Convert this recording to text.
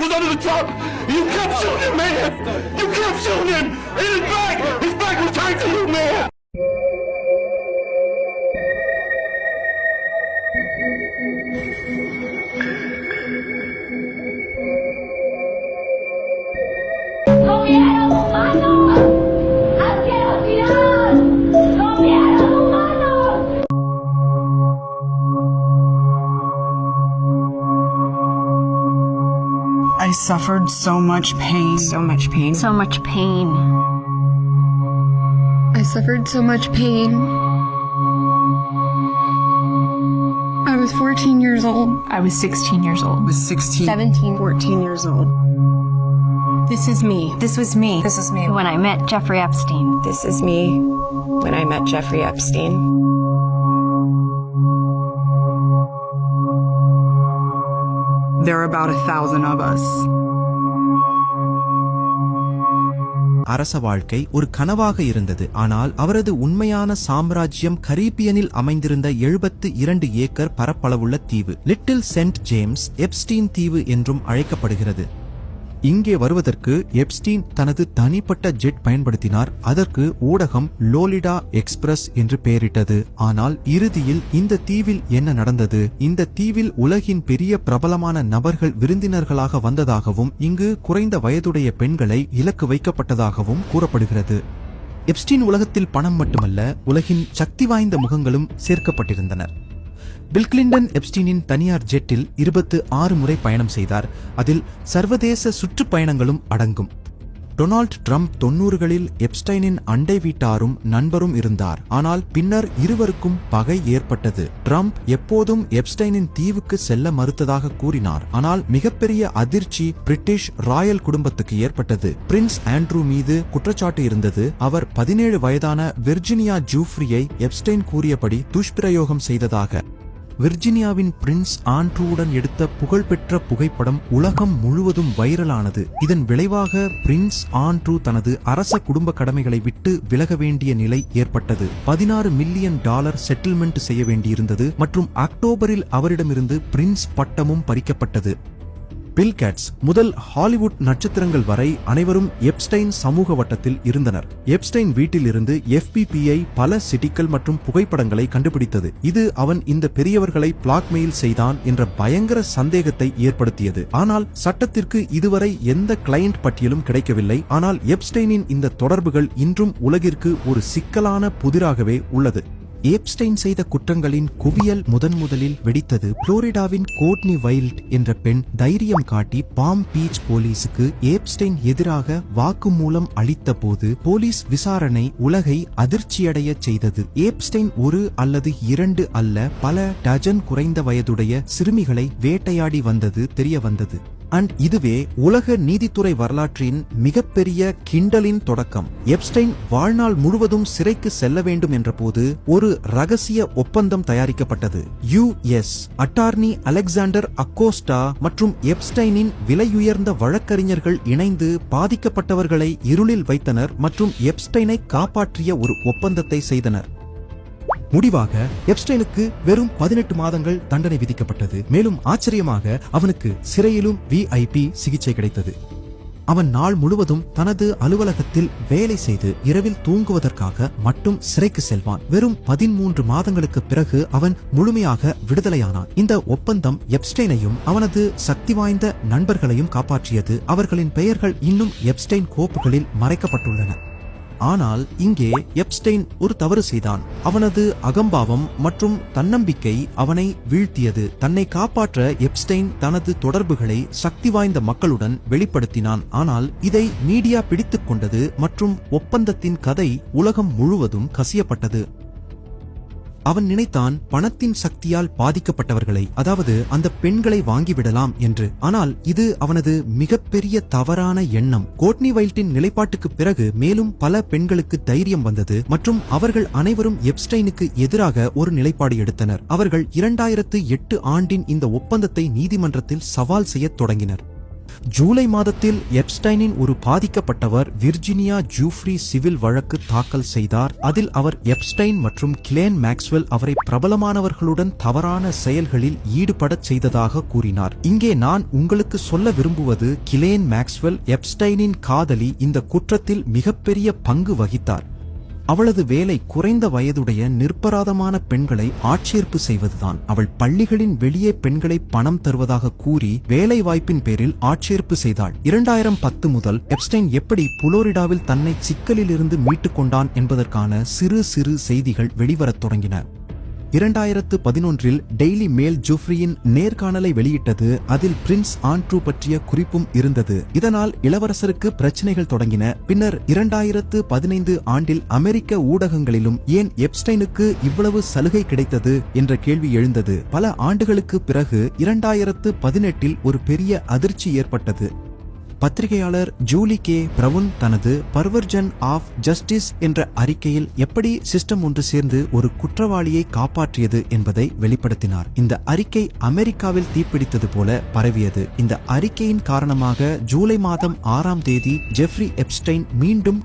was under the truck. You kept shooting, man. You kept shooting him. In his back. His back was turned to you, man. I suffered so much pain. So much pain. So much pain. I suffered so much pain. I was 14 years old. I was 16 years old. I was 16. 17. 14 years old. This is me. This was me. This is me. When I met Jeffrey Epstein. This is me when I met Jeffrey Epstein. There are about 1,000 of us. அரச வாழ்க்கை ஒரு கனவாக இருந்தது. ஆனால் அவரது உண்மையான சாம்ராஜ்யம் கரீபியனில் அமைந்திருந்த 72 ஏக்கர் பரப்பளவுள்ள தீவு லிட்டில் சென்ட் ஜேம்ஸ் எப்ஸ்டீன் தீவு என்றும் அழைக்கப்படுகிறது. இங்கே வருவதற்கு எப்ஸ்டீன் தனது தனிப்பட்ட ஜெட் பயன்படுத்தினார். அதற்கு ஊடகம் லோலிடா எக்ஸ்பிரஸ் என்று பெயரிட்டது. ஆனால் இறுதியில் இந்த தீவில் என்ன நடந்தது? இந்த தீவில் உலகின் பெரிய பிரபலமான நபர்கள் விருந்தினர்களாக வந்ததாகவும் இங்கு குறைந்த வயதுடைய பெண்களை இலக்கு வைக்கப்பட்டதாகவும் கூறப்படுகிறது. எப்ஸ்டீன் உலகத்தில் பணம் மட்டுமல்ல, உலகின் சக்தி வாய்ந்த முகங்களும் சேர்க்கப்பட்டிருந்தனர். பில் கிளின்டன் எப்ஸ்டீனின் தனியார் ஜெட்டில் 26 முறை பயணம் செய்தார். அதில் சர்வதேச சுற்றுப்பயணங்களும் அடங்கும். டொனால்ட் ட்ரம்ப் 90களில் எப்ஸ்டைனின் அண்டை வீட்டாரும் நண்பரும் இருந்தார். ஆனால் பின்னர் இருவருக்கும் பகை ஏற்பட்டது. ட்ரம்ப் எப்போதும் எப்ஸ்டைனின் தீவுக்கு செல்ல மறுத்ததாக கூறினார். ஆனால் மிகப்பெரிய அதிர்ச்சி பிரிட்டிஷ் ராயல் குடும்பத்துக்கு ஏற்பட்டது. பிரின்ஸ் ஆண்ட்ரூ மீது குற்றச்சாட்டு இருந்தது. அவர் 17 வயதான விர்ஜினியா ஜூஃப்ரியை எப்ஸ்டைன் கூறியபடி துஷ்பிரயோகம் செய்ததாக. விர்ஜினியாவின் பிரின்ஸ் ஆண்ட்ரூவுடன் எடுத்த புகழ்பெற்ற புகைப்படம் உலகம் முழுவதும் வைரலானது. இதன் விளைவாக பிரின்ஸ் ஆண்ட்ரூ தனது அரச குடும்ப கடமைகளை விட்டு விலக வேண்டிய நிலை ஏற்பட்டது. $16 மில்லியன் செட்டில்மெண்ட் செய்ய வேண்டியிருந்தது மற்றும் அக்டோபரில் அவரிடமிருந்து பிரின்ஸ் பட்டமும் பறிக்கப்பட்டது. பில் கேட்ஸ் முதல் ஹாலிவுட் நட்சத்திரங்கள் வரை அனைவரும் எப்ஸ்டைன் சமூக வட்டத்தில் இருந்தனர். எப்ஸ்டைன் வீட்டில் இருந்து FBI பல சிடிக்கள் மற்றும் புகைப்படங்களை கண்டுபிடித்தது. இது அவன் இந்த பெரியவர்களை பிளாக்மெயில் செய்தான் என்ற பயங்கர சந்தேகத்தை ஏற்படுத்தியது. ஆனால் சட்டத்திற்கு இதுவரை எந்த கிளையண்ட் பட்டியலும் கிடைக்கவில்லை. ஆனால் எப்ஸ்டைனின் இந்த தொடர்புகள் இன்றும் உலகிற்கு ஒரு சிக்கலான புதிராகவே உள்ளது. எப்ஸ்டைன் செய்த குற்றங்களின் குவியல் முதலில் வெடித்தது. புளோரிடாவின் கோர்ட்னி வைல்ட் என்ற பெண் தைரியம் காட்டி பாம் பீச் போலீசுக்கு எப்ஸ்டைன் எதிராக வாக்குமூலம் அளித்த போது போலீஸ் விசாரணை உலகை அதிர்ச்சியடைய செய்தது. எப்ஸ்டைன் 1 அல்லது 2 அல்ல, பல டஜன் குறைந்த வயதுடைய சிறுமிகளை வேட்டையாடி வந்தது தெரிய வந்தது. அண்ட் இதுவே உலக நீதித்துறை வரலாற்றின் மிகப்பெரிய கிண்டலின் தொடக்கம். எப்ஸ்டைன் வாழ்நாள் முழுவதும் சிறைக்கு செல்ல வேண்டும் என்ற போது ஒரு ரகசிய ஒப்பந்தம் தயாரிக்கப்பட்டது. US அட்டார்னி அலெக்சாண்டர் அக்கோஸ்டா மற்றும் எப்ஸ்டைனின் விலையுயர்ந்த வழக்கறிஞர்கள் இணைந்து பாதிக்கப்பட்டவர்களை இருளில் வைத்தனர் மற்றும் எப்ஸ்டைனை காப்பாற்றிய ஒரு ஒப்பந்தத்தை செய்தனர். முடிவாக எப்ஸ்டைனுக்கு வெறும் 18 மாதங்கள் தண்டனை விதிக்கப்பட்டது. மேலும் ஆச்சரியமாக அவனுக்கு சிறையிலும் VIP சிகிச்சை கிடைத்தது. அவன் நாள் முழுவதும் தனது அலுவலகத்தில் வேலை செய்து இரவில் தூங்குவதற்காக மட்டும் சிறைக்கு செல்வான். வெறும் 13 மாதங்களுக்கு பிறகு அவன் முழுமையாக விடுதலையானான். இந்த ஒப்பந்தம் எப்ஸ்டைனையும் அவனது சக்தி வாய்ந்த நண்பர்களையும் காப்பாற்றியது. அவர்களின் பெயர்கள் இன்னும் எப்ஸ்டைன் கோப்புகளில் மறைக்கப்பட்டுள்ளன. ஆனால் இங்கே எப்ஸ்டைன் ஒரு தவறு செய்தான். அவனது அகம்பாவம் மற்றும் தன்னம்பிக்கை அவனை வீழ்த்தியது. தன்னை காப்பாற்ற எப்ஸ்டைன் தனது தொடர்புகளை சக்தி வாய்ந்த மக்களுடன் வெளிப்படுத்தினான். ஆனால் இதை மீடியா பிடித்துக் கொண்டது மற்றும் ஒப்பந்தத்தின் கதை உலகம் முழுவதும் கசியப்பட்டது. அவன் நினைத்தான் பணத்தின் சக்தியால் பாதிக்கப்பட்டவர்களை, அதாவது அந்த பெண்களை வாங்கிவிடலாம் என்று. ஆனால் இது அவனது மிகப்பெரிய தவறான எண்ணம். கோர்ட்னி வைல்ட்டின் நிலைப்பாட்டுக்கு பிறகு மேலும் பல பெண்களுக்கு தைரியம் வந்தது மற்றும் அவர்கள் அனைவரும் எப்ஸ்டைனுக்கு எதிராக ஒரு நிலைப்பாடு எடுத்தனர். அவர்கள் 2008 ஆண்டின் இந்த ஒப்பந்தத்தை நீதிமன்றத்தில் சவால் செய்ய தொடங்கினர். ஜூலை மாதத்தில் எப்ஸ்டைனின் ஒரு பாதிக்கப்பட்டவர் விர்ஜினியா ஜூஃப்ரி சிவில் வழக்கு தாக்கல் செய்தார். அதில் அவர் எப்ஸ்டைன் மற்றும் கிளேன் மேக்ஸ்வெல் அவரை பிரபலமானவர்களுடன் தவறான செயல்களில் ஈடுபடச் செய்ததாக கூறினார். இங்கே நான் உங்களுக்கு சொல்ல விரும்புவது, கிளேன் மேக்ஸ்வெல் எப்ஸ்டைனின் காதலி இந்த குற்றத்தில் மிகப்பெரிய பங்கு வகித்தார். அவளது வேலை குறைந்த வயதுடைய நிர்பராதமான பெண்களை ஆட்சேர்ப்பு செய்வதுதான். அவள் பள்ளிகளின் வெளியே பெண்களை பணம் தருவதாக கூறி வேலை வாய்ப்பின் பேரில் ஆட்சேர்ப்பு செய்தாள். 2010 முதல் எப்ஸ்டைன் எப்படி புளோரிடாவில் தன்னை சிக்கலில் இருந்து மீட்டுக் கொண்டான் என்பதற்கான சிறு சிறு செய்திகள் வெளிவரத் தொடங்கின. 2011 டெய்லி மேல் ஜூஃப்ரியின் நேர்காணலை வெளியிட்டது. அதில் பிரின்ஸ் ஆண்ட்ரூ பற்றிய குறிப்பும் இருந்தது. இதனால் இளவரசருக்கு பிரச்சனைகள் தொடங்கின. பின்னர் 2015 ஆண்டில் அமெரிக்க ஊடகங்களிலும் ஏன் எப்ஸ்டைனுக்கு இவ்வளவு சலுகை கிடைத்தது என்ற கேள்வி எழுந்தது. பல ஆண்டுகளுக்கு பிறகு 2018 ஒரு பெரிய அதிர்ச்சி ஏற்பட்டது. பத்திரிகையாளர் ஜூலி கே பிரவுன் தனது பர்வர்ஜன் ஆஃப் ஜஸ்டிஸ் என்ற அறிக்கையில் எப்படி சிஸ்டம் ஒன்று சேர்ந்து ஒரு குற்றவாளியை காப்பாற்றியது என்பதை வெளிப்படுத்தினார். இந்த அறிக்கை அமெரிக்காவில் தீப்பிடித்தது போல பரவியது. இந்த அறிக்கையின் காரணமாக ஜூலை மாதம் 6ஆம் தேதி ஜெஃப்ரி எப்ஸ்டைன் மீண்டும்